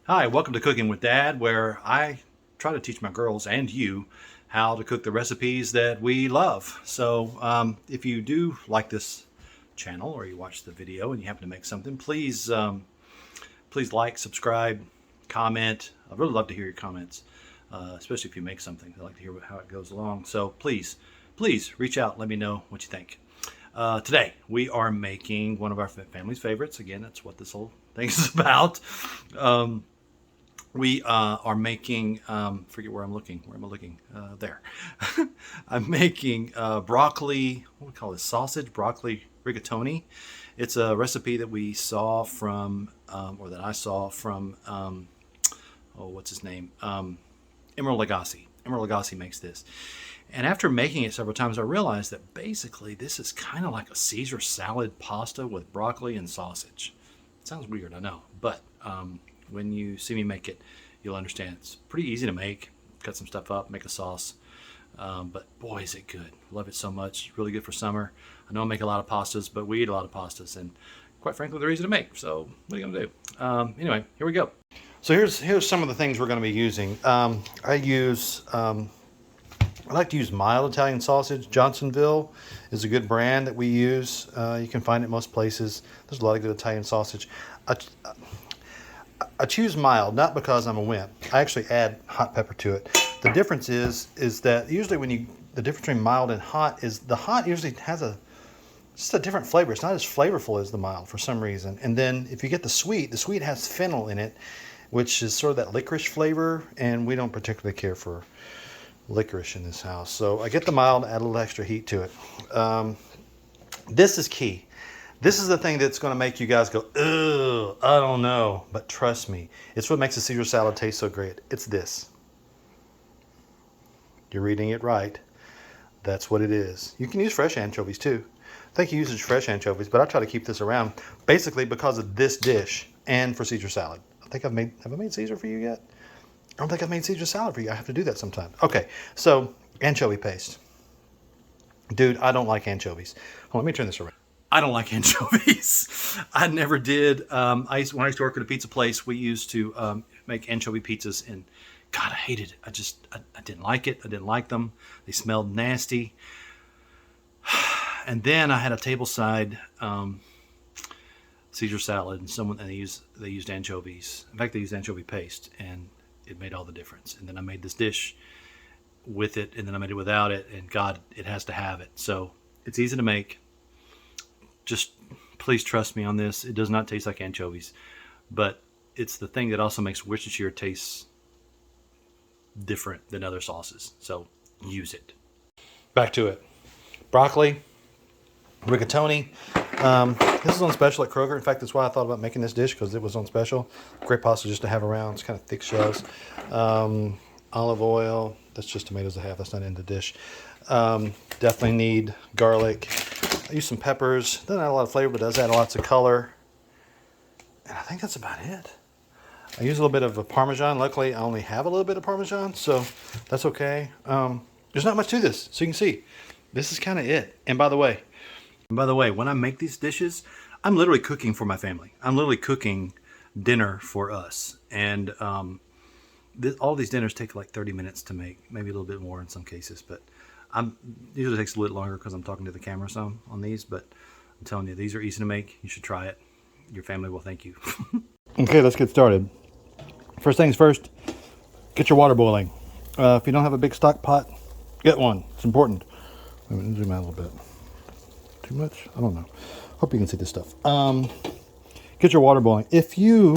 Hi, welcome to Cooking with Dad, where I try to teach my girls and you how to cook the recipes that we love. So, if you do like this channel or you watch the video and you happen to make something, please like, subscribe, comment. I'd really love to hear your comments, especially if you make something. I'd like to hear how it goes along. So please reach out. Let me know what you think. Today we are making one of our family's favorites. Again, that's what this whole thing is about. We are making, forget where I'm looking. Where am I looking? There. I'm making broccoli, what do we call this? Sausage broccoli rigatoni. It's a recipe that we saw from, or that I saw from, oh, what's his name? Emeril Lagasse. Emeril Lagasse makes this. And after making it several times, I realized that basically this is kind of like a Caesar salad pasta with broccoli and sausage. It sounds weird, I know, but when you see me make it, you'll understand. It's pretty easy to make. Cut some stuff up, make a sauce. But boy, is it good. Love it so much. Really good for summer. I know I make a lot of pastas, but we eat a lot of pastas, and quite frankly, they're easy to make. So what are you going to do? Anyway, here we go. So here's some of the things we're going to be using. I like to use mild Italian sausage. Johnsonville is a good brand that we use. You can find it most places. There's a lot of good Italian sausage. I choose mild, not because I'm a wimp. I actually add hot pepper to it. The difference is that usually the difference between mild and hot is the hot usually has just a different flavor. It's not as flavorful as the mild for some reason. And then if you get the sweet has fennel in it, which is sort of that licorice flavor, and we don't particularly care for licorice in this house. So I get the mild, add a little extra heat to it. This is key. This is the thing that's going to make you guys go, ugh, I don't know. But trust me, it's what makes a Caesar salad taste so great. It's this. You're reading it right. That's what it is. You can use fresh anchovies too. I think he uses fresh anchovies, but I try to keep this around basically because of this dish and for Caesar salad. Have I made Caesar for you yet? I don't think I've made Caesar salad for you. I have to do that sometime. Okay, so anchovy paste. Dude, I don't like anchovies. Let me turn this around. I don't like anchovies. I never did. When I used to work at a pizza place, we used to make anchovy pizzas, and God, I hated it. I didn't like it. I didn't like them. They smelled nasty. And then I had a tableside Caesar salad, and they used anchovies. In fact, they used anchovy paste, and it made all the difference. And then I made this dish with it, and then I made it without it, and God, it has to have it. So it's easy to make. Just please trust me on this. It does not taste like anchovies, but it's the thing that also makes Worcestershire taste different than other sauces. So use it. Back to it. Broccoli, rigatoni. This is on special at Kroger. In fact, that's why I thought about making this dish, because it was on special. Great pasta just to have around. It's kind of thick shells. Olive oil. That's just tomatoes I have. That's not in the dish. Definitely need garlic. I use some peppers. Doesn't add a lot of flavor, but does add lots of color. And I think that's about it. I use a little bit of a Parmesan. Luckily, I only have a little bit of Parmesan, so that's okay. There's not much to this, so you can see. This is kind of it. And by the way, when I make these dishes, I'm literally cooking for my family. I'm literally cooking dinner for us. And all these dinners take like 30 minutes to make, maybe a little bit more in some cases, but usually takes a little longer because I'm talking to the camera some on these, but I'm telling you, these are easy to make. You should try it. Your family will thank you. Okay, let's get started. First things first, get your water boiling. If you don't have a big stock pot, get one. It's important. Let me zoom out a little bit. Too much? I don't know. Hope you can see this stuff. Get your water boiling. If you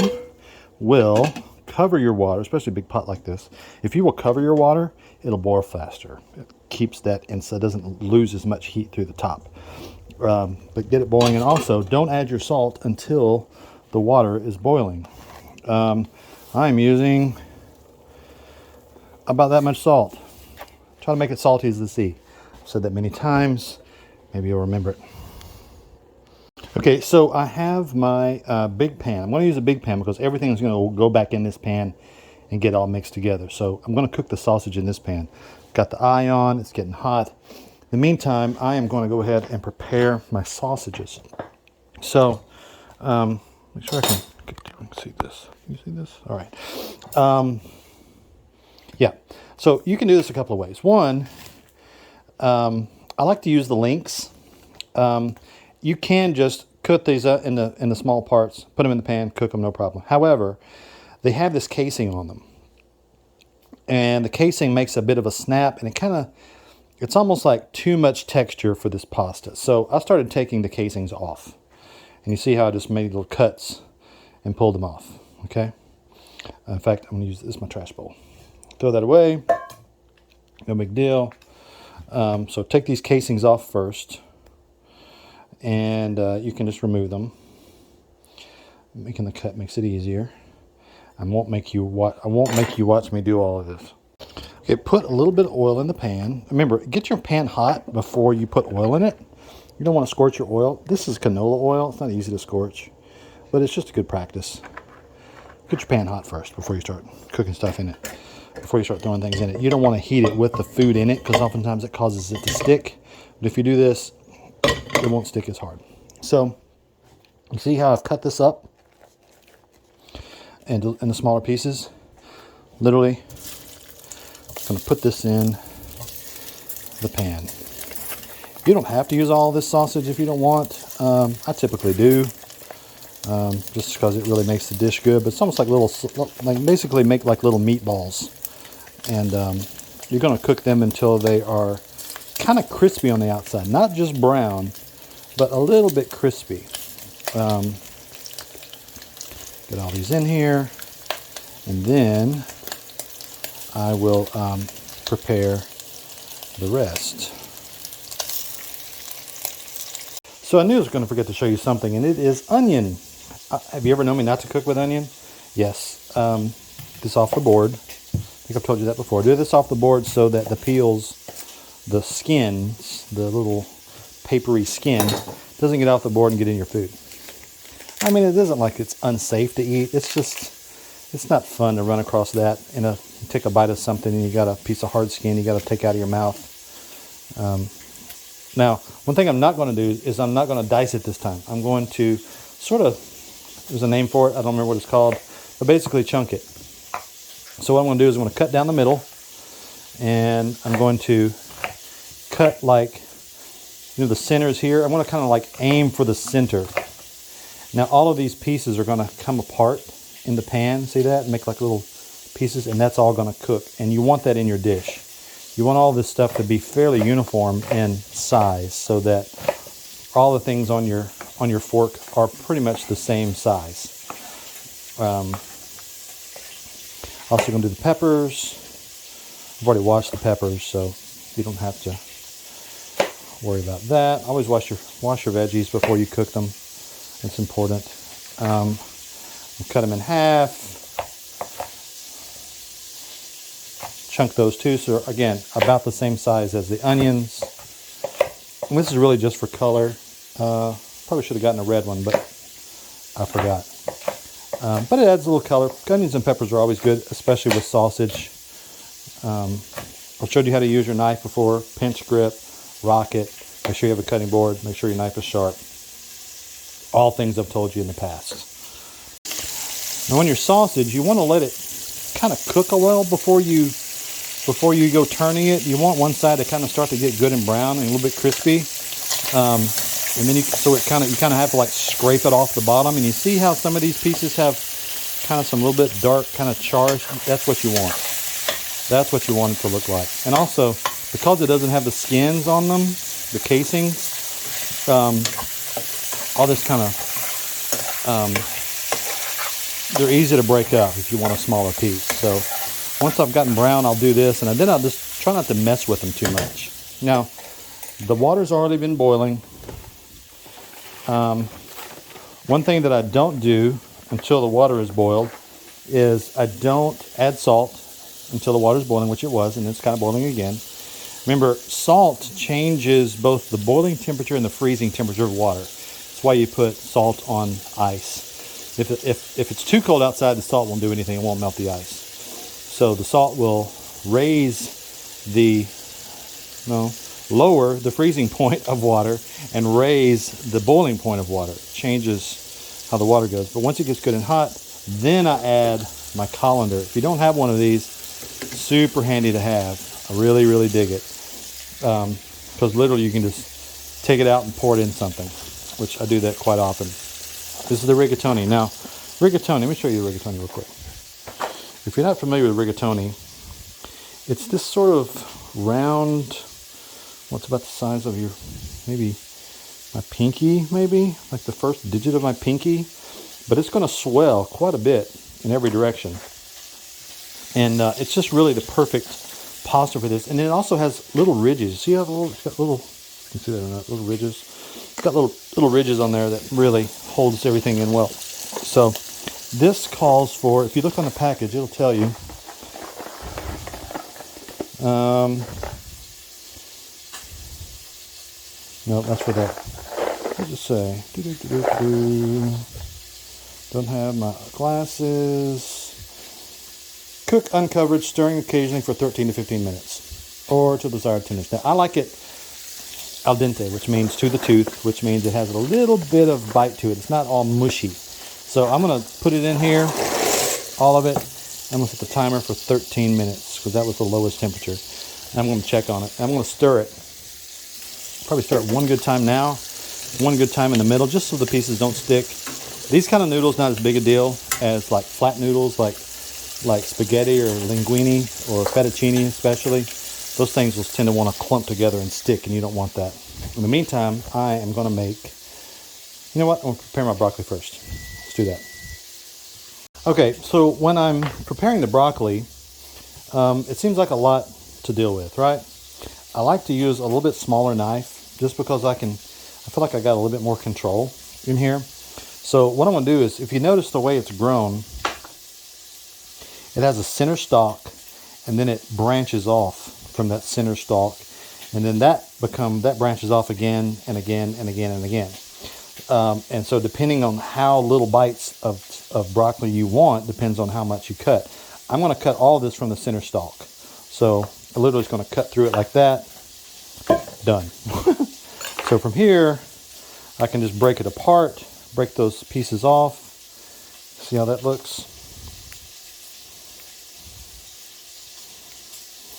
will cover your water, especially a big pot like this, if you will cover your water, it'll boil faster. It keeps that, and so it doesn't lose as much heat through the top. But get it boiling, and also don't add your salt until the water is boiling. I'm using about that much salt. Try to make it salty as the sea. I've said that many times. Maybe you'll remember it. Okay, so I have my big pan. I'm going to use a big pan because everything is going to go back in this pan and get all mixed together. So I'm going to cook the sausage in this pan. Got the eye on, it's getting hot. In the meantime, I am going to go ahead and prepare my sausages. So make sure I can see this. Can you see this? All right. Yeah. So you can do this a couple of ways. One, I like to use the links. You can just cut these up in the small parts, put them in the pan, cook them, no problem. However, they have this casing on them, and the casing makes a bit of a snap, and it's almost like too much texture for this pasta. So I started taking the casings off, and you see how I just made little cuts and pulled them off. Okay. In fact, I'm going to use this as my trash bowl. Throw that away. No big deal. So take these casings off first, and you can just remove them. Making the cut makes it easier. I won't make you watch me do all of this. Okay, put a little bit of oil in the pan. Remember, get your pan hot before you put oil in it. You don't want to scorch your oil. This is canola oil. It's not easy to scorch, but it's just a good practice. Get your pan hot first before you start cooking stuff in it. Before you start throwing things in it. You don't want to heat it with the food in it, because oftentimes it causes it to stick. But if you do this, it won't stick as hard. So you see how I've cut this up in the smaller pieces? Literally, I'm going to put this in the pan. You don't have to use all this sausage if you don't want. I typically do, just because it really makes the dish good. But it's almost like basically make like little meatballs. And you're going to cook them until they are kind of crispy on the outside. Not just brown, but a little bit crispy. Get all these in here. And then I will prepare the rest. So I knew I was going to forget to show you something, and it is onion. Have you ever known me not to cook with onion? Yes. This off the board. I think I've told you that before. Do this off the board so that the peels, the skins, the little papery skin, doesn't get off the board and get in your food. I mean, it isn't like it's unsafe to eat. It's just, it's not fun to run across that. Take a bite of something and you got a piece of hard skin you got to take out of your mouth. Now, one thing I'm not going to do is I'm not going to dice it this time. I'm going to sort of, there's a name for it. I don't remember what it's called, but basically chunk it. So what I'm going to do is I'm going to cut down the middle, and I'm going to cut like, the centers here. I want to kind of like aim for the center. Now all of these pieces are going to come apart in the pan. See that? Make like little pieces, and that's all going to cook. And you want that in your dish. You want all this stuff to be fairly uniform in size, so that all the things on your fork are pretty much the same size. Also going to do the peppers. I've already washed the peppers, so you don't have to worry about that. Always wash your veggies before you cook them. It's important. Cut them in half. Chunk those too, so again, about the same size as the onions. And this is really just for color. Probably should have gotten a red one, but I forgot. But it adds a little color. Onions and peppers are always good, especially with sausage. I showed you how to use your knife before. Pinch grip, rock it. Make sure you have a cutting board. Make sure your knife is sharp. All things I've told you in the past. Now on your sausage, you want to let it kind of cook a while before you go turning it. You want one side to kind of start to get good and brown and a little bit crispy. And then you kind of have to like scrape it off the bottom. And you see how some of these pieces have kind of some little bit dark kind of char. That's what you want. That's what you want it to look like. And also, because it doesn't have the skins on them, the casings, all this kind of, they're easy to break up if you want a smaller piece. So once I've gotten brown, I'll do this, and then I'll just try not to mess with them too much. Now, the water's already been boiling. One thing that I don't do until the water is boiled is I don't add salt until the water is boiling, which it was, and it's kind of boiling again. Remember, salt changes both the boiling temperature and the freezing temperature of water. That's why you put salt on ice. If it's too cold outside, the salt won't do anything. It won't melt the ice. So the salt will lower the freezing point of water and raise the boiling point of water. It changes how the water goes. But once it gets good and hot, then I add my colander. If you don't have one of these, super handy to have. I really, really dig it. Because literally you can just take it out and pour it in something, which I do that quite often. This is the rigatoni. Now, rigatoni, let me show you the rigatoni real quick. If you're not familiar with rigatoni, it's this sort of round, what's about the size of your, maybe my pinky, maybe? Like the first digit of my pinky. But it's going to swell quite a bit in every direction. And it's just really the perfect pasta for this. And it also has little ridges. See how it's got little, you can see that or not, little ridges. It's got little ridges on there that really holds everything in well. So this calls for, if you look on the package, it'll tell you. No, that's for that. What does it say? Don't have my glasses. Cook uncovered, stirring occasionally for 13 to 15 minutes, or till desired tenderness. Now, I like it al dente, which means to the tooth, which means it has a little bit of bite to it. It's not all mushy. So I'm going to put it in here, all of it. I'm going to set the timer for 13 minutes, because that was the lowest temperature. And I'm going to check on it. I'm going to stir it. Probably stir it one good time now, one good time in the middle, just so the pieces don't stick. These kind of noodles, not as big a deal as like flat noodles, like spaghetti or linguine or fettuccine especially. Those things will tend to want to clump together and stick, and you don't want that. In the meantime, I am going to make, you know what, I'm going to prepare my broccoli first. Let's do that. Okay, so when I'm preparing the broccoli, it seems like a lot to deal with, right? I like to use a little bit smaller knife just because I feel like I got a little bit more control in here. So what I'm going to do is, if you notice the way it's grown, it has a center stalk, and then it branches off from that center stalk, and then that branches off again and again and again and again. And so depending on how little bites of broccoli you want, depends on how much you cut. I'm going to cut all this from the center stalk. So I literally is going to cut through it like that. Done. So from here, I can just break it apart, break those pieces off. See how that looks?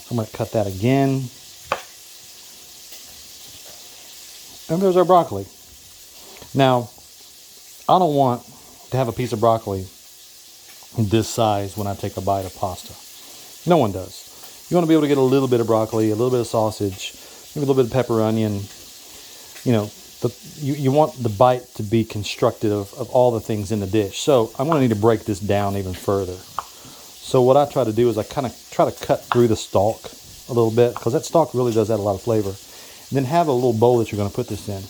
I'm going to cut that again. And there's our broccoli. Now, I don't want to have a piece of broccoli this size when I take a bite of pasta. No one does. You want to be able to get a little bit of broccoli, a little bit of sausage, maybe a little bit of pepper, onion. You know, you want the bite to be constructed of all the things in the dish. So I'm going to need to break this down even further. So what I try to do is I kind of try to cut through the stalk a little bit, because that stalk really does add a lot of flavor. And then have a little bowl that you're going to put this in.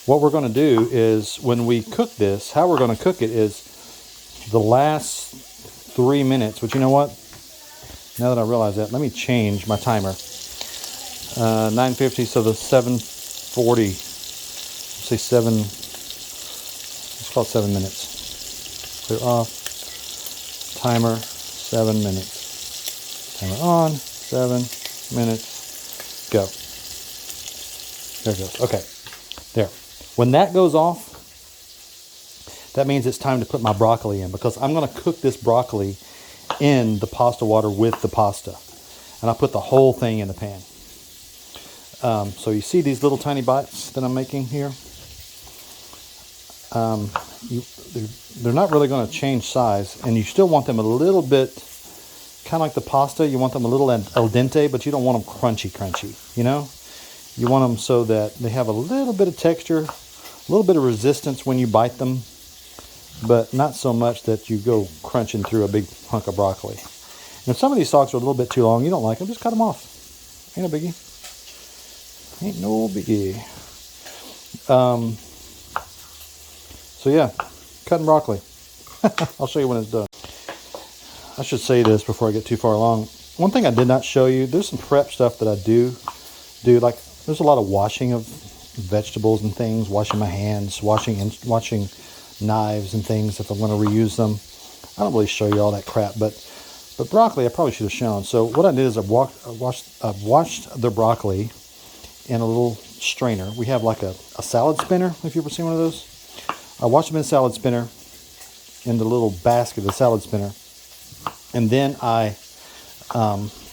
What we're going to do is, when we cook this, how we're going to cook it is the last 3 minutes. But you know what? Now that I realize that, let me change my timer. 9:50, so the 7:40. Say 7. Let's call it 7 minutes. Clear off. Timer, 7 minutes. Timer on, 7 minutes. Go. There it goes. Okay. There. When that goes off, that means it's time to put my broccoli in, because I'm going to cook this broccoli in the pasta water with the pasta. And I put the whole thing in the pan. So you see these little tiny bites that I'm making here? They're not really going to change size, and you still want them a little bit, kind of like the pasta. You want them a little al dente, but you don't want them crunchy, you know? You want them so that they have a little bit of texture, a little bit of resistance when you bite them, but not so much that you go crunching through a big hunk of broccoli. And if some of these stalks are a little bit too long, you don't like them, just cut them off. Ain't no biggie. Ain't no biggie. So yeah, cutting broccoli. I'll show you when it's done. I should say this before I get too far along. One thing I did not show you, there's some prep stuff that I do. Like, there's a lot of washing of vegetables and things, washing my hands, washing knives and things if I'm going to reuse them. I don't really show you all that crap, but broccoli I probably should have shown. So what I did is I washed the broccoli in a little strainer. We have like a salad spinner, if you've ever seen one of those. I wash them in a salad spinner, in the little basket of the salad spinner. And then I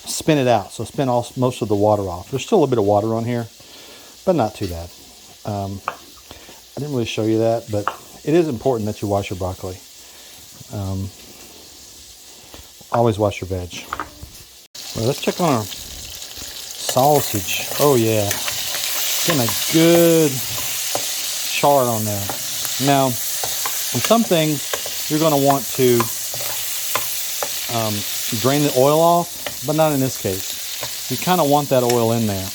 spin it out. So spin most of the water off. There's still a bit of water on here, but not too bad. I didn't really show you that, but it is important that you wash your broccoli. Always wash your veg. Well, let's check on our sausage. Oh yeah, getting a good char on there. Now, on some things, you're going to want to drain the oil off, but not in this case. You kind of want that oil in there.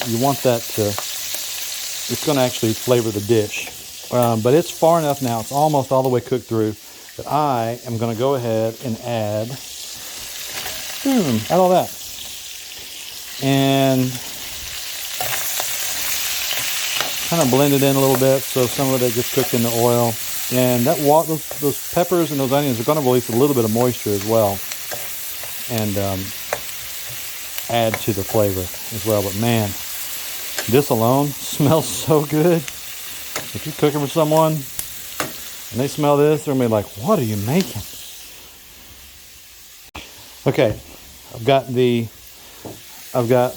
You want that to, it's going to actually flavor the dish. But it's far enough now, it's almost all the way cooked through, that I am going to go ahead and add all that. And kind of blend it in a little bit so some of it gets cooked in the oil. And that those peppers and those onions are going to release a little bit of moisture as well, and add to the flavor as well. But man, this alone smells so good. If you're cooking for someone and they smell this, they're going to be like, what are you making? Okay, I've got the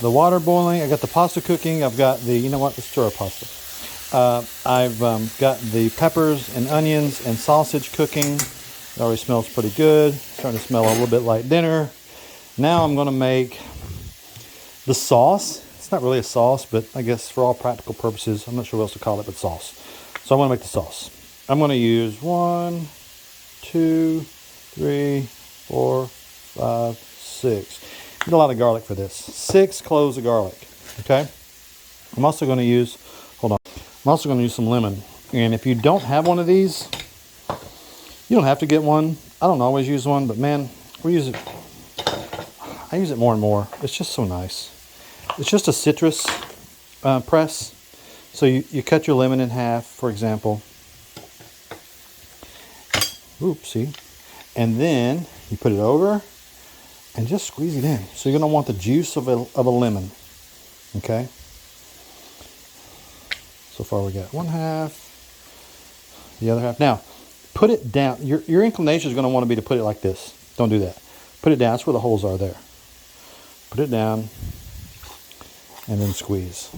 water boiling. I got the pasta cooking. I've got the, you know what, let's stir our pasta. I've got the peppers and onions and sausage cooking. It already smells pretty good. Starting to smell a little bit like dinner. Now I'm going to make the sauce. It's not really a sauce, but I guess for all practical purposes, I'm not sure what else to call it, but sauce. So I'm going to make the sauce. I'm going to use 1, 2, 3, 4, 5, 6. Need a lot of garlic for this. 6 cloves of garlic. Okay. I'm also going to use, I'm also going to use some lemon. And if you don't have one of these, you don't have to get one. I don't always use one, but man, I use it more and more. It's just so nice. It's just a citrus press. So you cut your lemon in half, for example. Oopsie. And then you put it over and just squeeze it in. So you're going to want the juice of a lemon. Okay. So far we got 1/2, the other half. Now, put it down. Your inclination is going to want to be to put it like this. Don't do that. Put it down. That's where the holes are there. Put it down and then squeeze.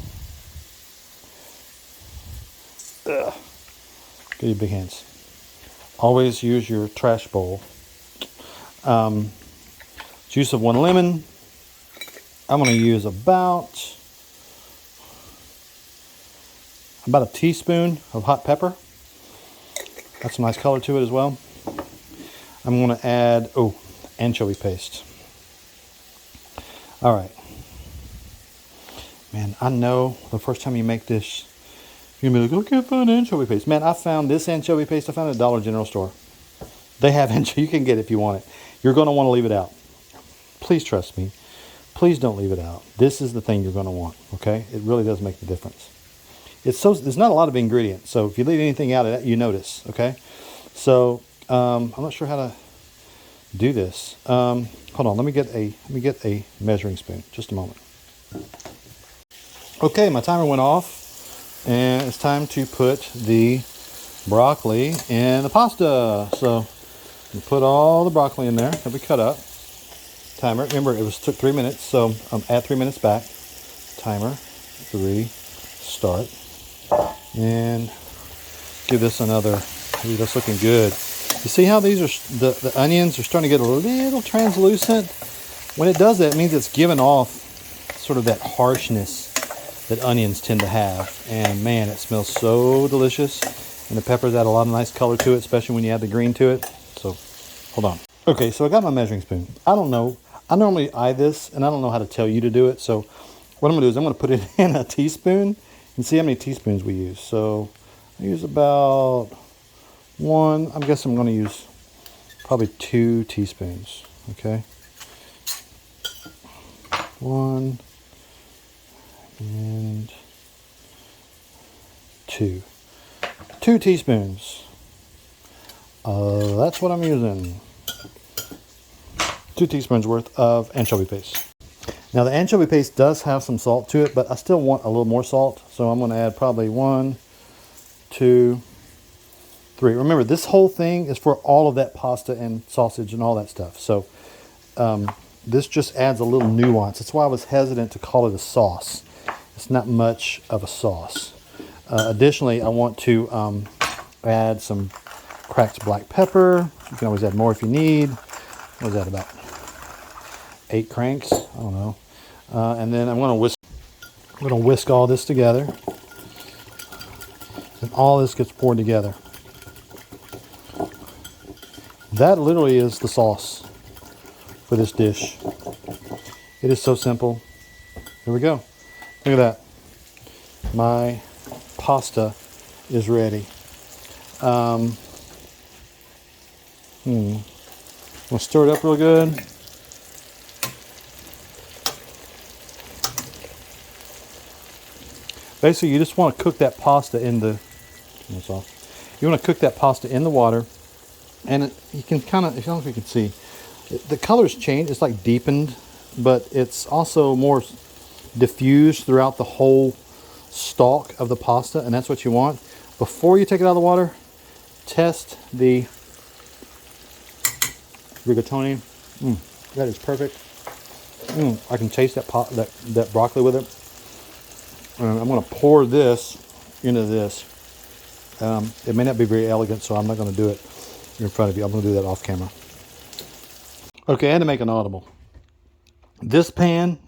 Ugh. Get your big hands. Always use your trash bowl. Juice of 1 lemon. I'm going to use about a teaspoon of hot pepper. That's a nice color to it as well. I'm going to add, anchovy paste. All right. Man, I know the first time you make this, you're going to be like, I can't find anchovy paste. Man, I found this anchovy paste. I found it at the Dollar General store. They have anchovy. You can get it if you want it. You're going to want to leave it out. Please trust me. Please don't leave it out. This is the thing you're going to want, okay? It really does make the difference. There's not a lot of ingredients, so if you leave anything out, you notice, okay? So I'm not sure how to do this. Hold on, let me get a measuring spoon. Just a moment. Okay, my timer went off, and it's time to put the broccoli in the pasta. So we put all the broccoli in there that we cut up. Timer. Remember, took 3 minutes, so add 3 minutes back. Timer. 3. Start. And give this another. Ooh, that's looking good. You see how these are, the onions are starting to get a little translucent? When it does that, it means it's giving off sort of that harshness that onions tend to have. And man, it smells so delicious. And the peppers add a lot of nice color to it, especially when you add the green to it. So, hold on. Okay, so I got my measuring spoon. I don't know. I normally eye this, and I don't know how to tell you to do it. So, what I'm going to do is I'm going to put it in a teaspoon and see how many teaspoons we use. So, I use about 1. I guess I'm going to use probably 2 teaspoons. Okay. 1 and 2. 2 teaspoons. That's what I'm using. 2 teaspoons worth of anchovy paste. Now the anchovy paste does have some salt to it, but I still want a little more salt. So I'm going to add probably 1, 2, 3. Remember, this whole thing is for all of that pasta and sausage and all that stuff. So this just adds a little nuance. That's why I was hesitant to call it a sauce. It's not much of a sauce. Additionally, I want to add some cracked black pepper. You can always add more if you need. What is that, about 8 cranks? I don't know. And then I'm going to whisk all this together. And all this gets poured together. That literally is the sauce for this dish. It is so simple. Here we go. Look at that. My pasta is ready. I'm going to stir it up real good. Basically, you just want to cook that pasta in the, you want to cook that pasta in the water, and you can kind of, I don't know if you can see, the colors change. It's like deepened, but it's also more diffused throughout the whole stalk of the pasta, and that's what you want. Before you take it out of the water, test the rigatoni. That is perfect. I can taste that broccoli with it. I'm going to pour this into this. It may not be very elegant, so I'm not going to do it in front of you. I'm going to do that off camera. Okay, I had to make an audible. This pan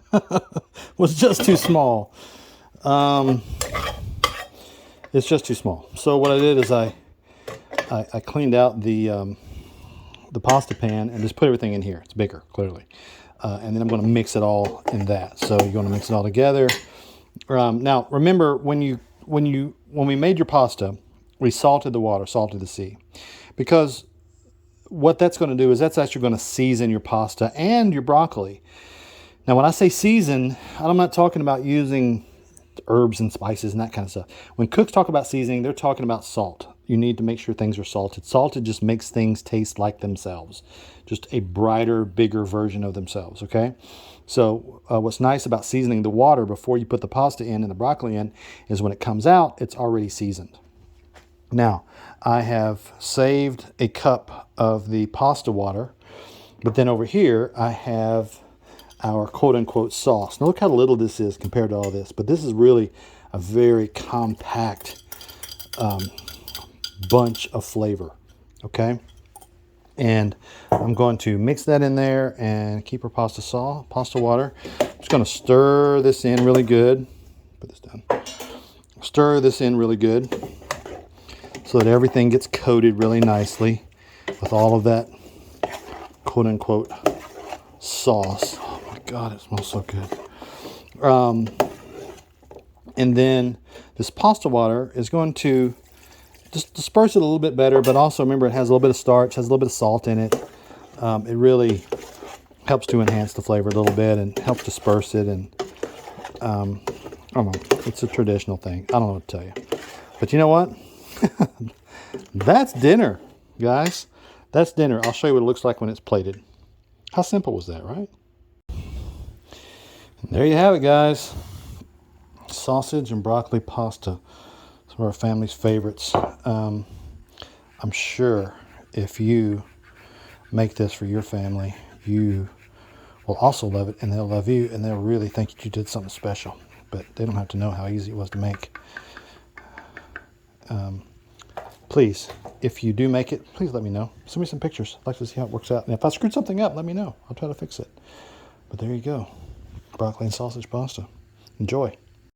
was just too small. It's just too small. So what I did is I cleaned out the pasta pan and just put everything in here. It's bigger, clearly. And then I'm going to mix it all in that. So you're going to mix it all together. Now, remember, when we made your pasta, we salted the water, salted the sea. Because what that's going to do is that's actually going to season your pasta and your broccoli. Now, when I say season, I'm not talking about using herbs and spices and that kind of stuff. When cooks talk about seasoning, they're talking about salt. You need to make sure things are salted. Salted just makes things taste like themselves. Just a brighter, bigger version of themselves, okay? So what's nice about seasoning the water before you put the pasta in and the broccoli in is when it comes out, it's already seasoned. Now, I have saved a cup of the pasta water, but then over here I have our quote-unquote sauce. Now look how little this is compared to all this, but this is really a very compact bunch of flavor, okay? And I'm going to mix that in there and keep our pasta water. I'm just going to stir this in really good. Put this down. Stir this in really good so that everything gets coated really nicely with all of that quote-unquote sauce. Oh my God, it smells so good. And then this pasta water is going to just disperse it a little bit better, but also remember it has a little bit of starch, has a little bit of salt in it. It really helps to enhance the flavor a little bit and helps disperse it. And I don't know, it's a traditional thing. I don't know what to tell you. But you know what? That's dinner, guys. That's dinner. I'll show you what it looks like when it's plated. How simple was that, right? And there you have it, guys. Sausage and broccoli pasta. Some of our family's favorites. I'm sure if you make this for your family, you will also love it, and they'll love you, and they'll really think that you did something special. But they don't have to know how easy it was to make. Please, if you do make it, please let me know. Send me some pictures. I'd like to see how it works out. And if I screwed something up, let me know. I'll try to fix it. But there you go. Broccoli and sausage pasta. Enjoy.